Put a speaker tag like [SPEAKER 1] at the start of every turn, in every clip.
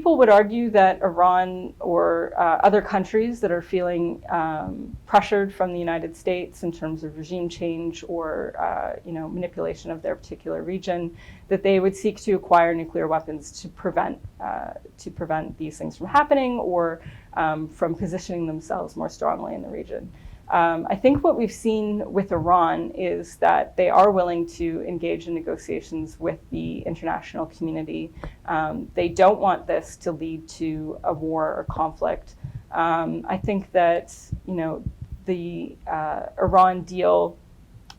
[SPEAKER 1] people would argue that Iran or other countries that are feeling pressured from the United States in terms of regime change or manipulation of their particular region, that they would seek to acquire nuclear weapons to prevent these things from happening or from positioning themselves more strongly in the region. I think what we've seen with Iran is that they are willing to engage in negotiations with the international community. They don't want this to lead to a war or conflict. I think that the Iran deal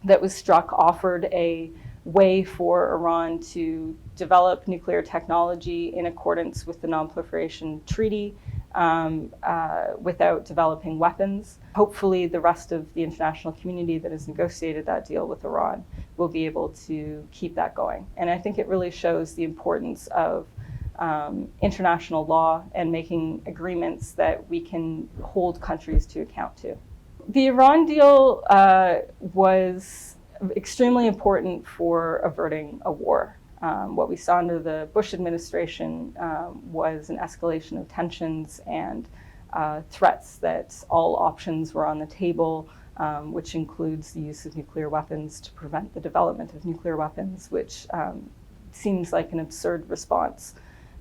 [SPEAKER 1] that was struck offered a way for Iran to develop nuclear technology in accordance with the Non-Proliferation Treaty without developing weapons. Hopefully the rest of the international community that has negotiated that deal with Iran will be able to keep that going. And I think it really shows the importance of international law and making agreements that we can hold countries to account to. The Iran deal was extremely important for averting a war. What we saw under the Bush administration was an escalation of tensions and threats that all options were on the table, which includes the use of nuclear weapons to prevent the development of nuclear weapons, which seems like an absurd response.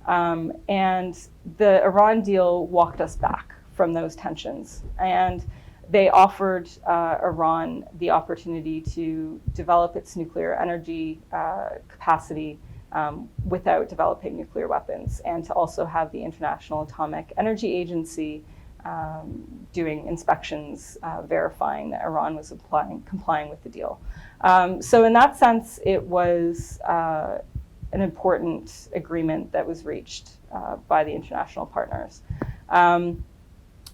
[SPEAKER 1] And the Iran deal walked us back from those tensions. And they offered Iran the opportunity to develop its nuclear energy capacity without developing nuclear weapons, and to also have the International Atomic Energy Agency doing inspections, verifying that Iran was complying with the deal. So in that sense, it was an important agreement that was reached by the international partners.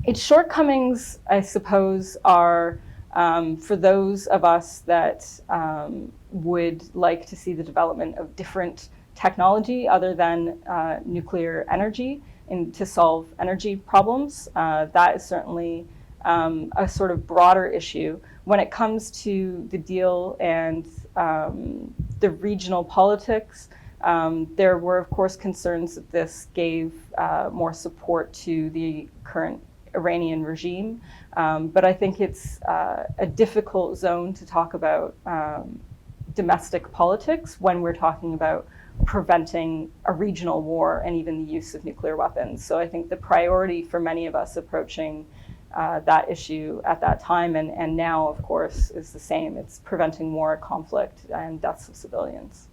[SPEAKER 1] Its shortcomings, I suppose, are for those of us that would like to see the development of different technology other than nuclear energy to solve energy problems. That is certainly a sort of broader issue. When it comes to the deal and the regional politics, there were, of course, concerns that this gave more support to the current Iranian regime. But I think it's a difficult zone to talk about domestic politics when we're talking about preventing a regional war and even the use of nuclear weapons. So I think the priority for many of us approaching that issue at that time and now, of course, is the same. It's preventing war, conflict, and deaths of civilians.